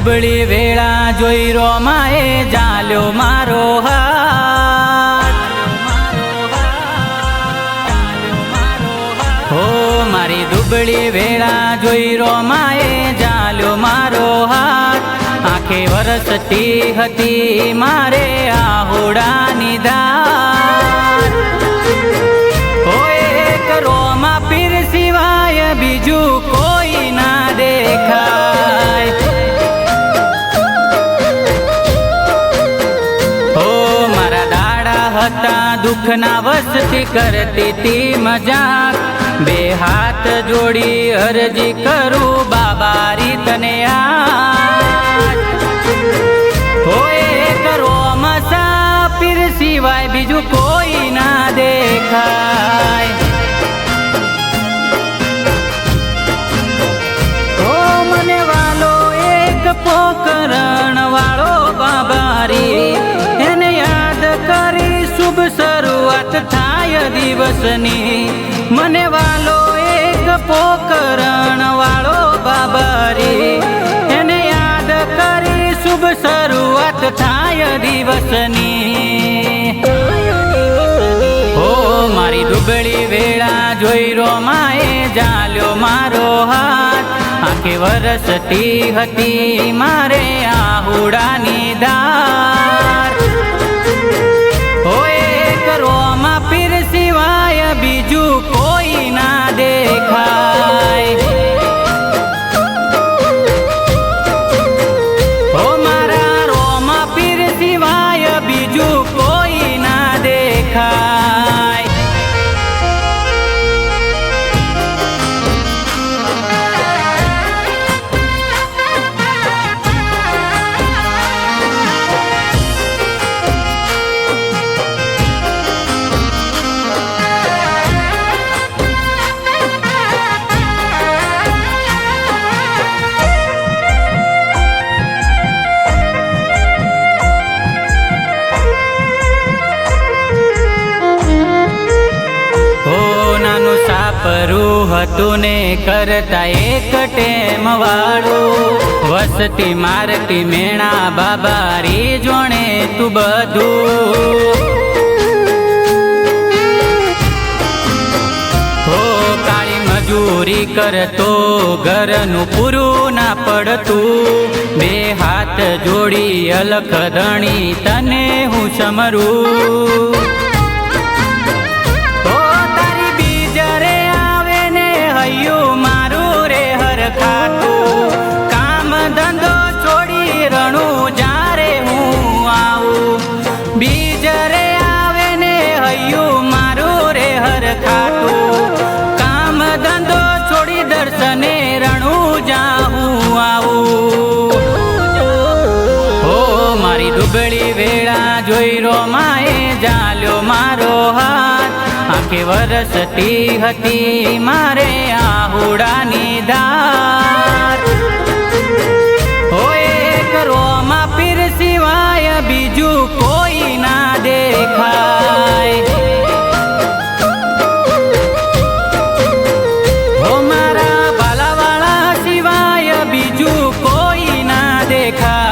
દુબળી વેળા જોઈ રોમાએ જાલ્યો મારો હાથ. હો મારી દુબળી વેળા જોઈ રોમાએ જાલ્યો મારો હાથ. આંખે વરસતી હતી મારે આહોડાની ધાર. હો એક રોમા પીર સિવાય બીજું કોઈ ના દેખાય. હો મારા દાડા હતા દુઃખના વસતી કરતી તી મજાક. બે હાથ જોડી અરજી કરું બાબારી તને આજ. હો એક રોમા પીર સિવાય બીજું કોઈ ના દેખાય. હો મને વાલો એક પોકરણ વાળો બાબારી. એને યાદ કરી શુભ શરૂઆત થાય દિવસની. મને વાલો એક પોકરણ વાળો બાબારી. એને યાદ કરી શુભ શરૂઆત થાય દિવસની. હો મારી દુબળી વેળા જોઈ રોમાએ જાલ્યો મારો હાથ. આંખે વરસતી હતી મારે આહુડાની ધાર. હો એક રોમા પીર સિવાય બીજું કોઈ ના દેખાય. હો મારા રોમા પીર સિવાય બીજું કોઈ ના દેખાય. સાપરું હતું ને કરતા એક ટેમ વાળું. વસતી મારતી મેણા બાબારી જોણે તું બધું. હો કાળી મજૂરી કરતો ઘરનું પૂરું ના પડતું. બે હાથ જોડી અલખ ધણી તને હું સમરું. મારું રે હર ખાતું કામ ધંધો છોડી રણું જારે હું આવું. બીજ રે આવે ને હૈયું મારું રે હર ખાતું કામ ધંધો છોડી દર્શને રણું જાઉં આવું. હો મારી દુબળી વેળા જોઈ રોમાએ જાલ્યો મારો હાથ. આંખે વરસતી હતી મારે આહુડાની ધાર. હો એક રોમા પીર સિવાય બીજું કોઈ ના દેખાય. હો મારા બાલાવાળા સિવાય બીજું કોઈ ના દેખાય.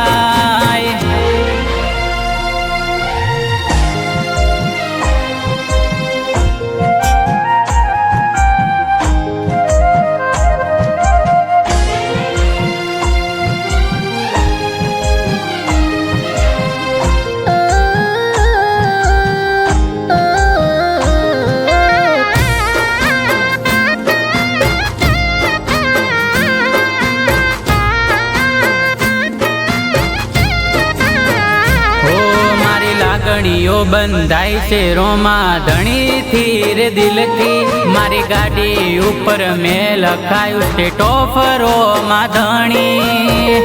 લાગણીઓ બંધાય છે રોમા ધણીથી રે દિલથી. મારી ગાડી ઉપર મેં લખાયું છે ટોપ રોમા ધણી.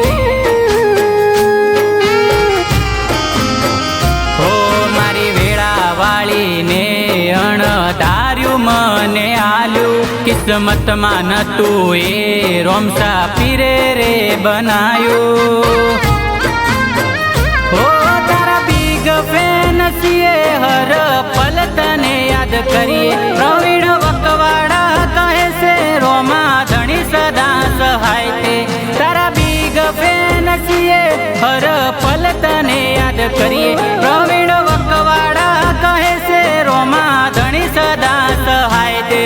હો મારી વેળા વાળીને અણધાર્યું મને આલ્યું. કિસ્મતમાં નતું એ રોમસા પીરે રે બનાયું. ફેન છીએ હર પલ તને યાદ કરીએ. પ્રવીણ વકવાડા કહે છે રોમા ધણી સદા સહાય તે. તારા બીગ ફેન છીએ કરીએ. પ્રવીણ વકવાડા કહે છે રોમા ધણી સદા સહાય દે.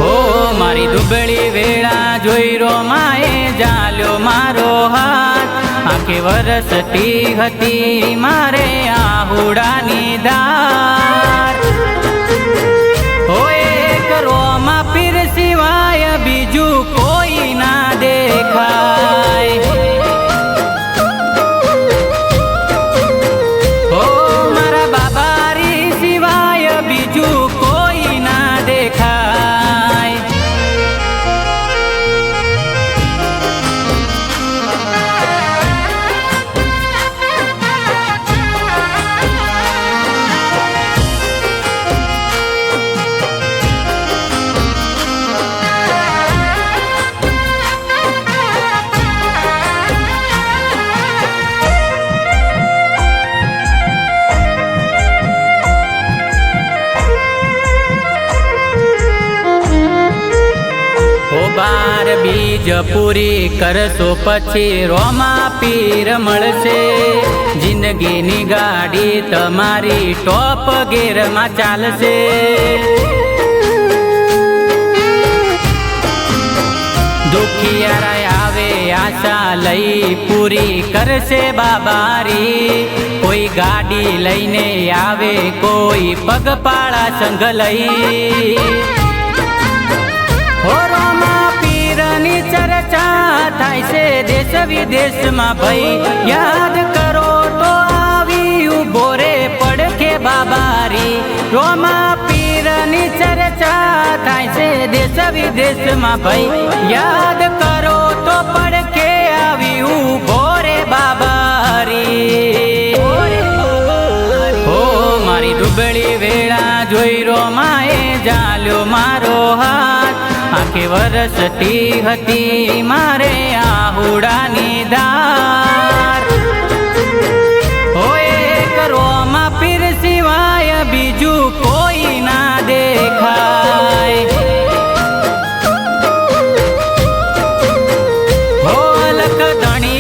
હો મારી દુબળી વેળા જોઈ રોમાએ જાલ્યો મારો હાથ. આંખે વરસતી હતી મારે આહુડાની ધાર. હો એક રોમા પીર સિવાય બીજું કોઈ ના દેખાય. હો મારા બાબારી સિવાય બીજું કોઈ ના દેખાય. બાર બીજ પૂરી કરશો પછી રોમા પીર મળશે. જિંદગીની ગાડી તમારી ટોપ ગેરમાં ચાલશે. દુખિયારા આવે આશા લઈ પૂરી કરશે બાબારી. કોઈ ગાડી લઈને આવે કોઈ પગપાળા સંગ લઈ. હો રોમા પીરની ચર્ચા થાય છે દેશ વિદેશમાં ભાઈ. યાદ કરો તો આવી ઉભો રે પડખે બાબારી. રોમા પીરની ચર્ચા થાય છે દેશ વિદેશમાં ભાઈ. યાદ કરો તો પડખે આવી ઉભો રે બાબારી. હો મારી દુબળી વેળા જોઈ રોમાએ જાલ્યો મારો હાથ. આંખે વરસતી હતી મારે આહુડાની ધાર. હો એક રોમા પીર સિવાય બીજું કોઈ ના દેખાય. હો લખ ધણી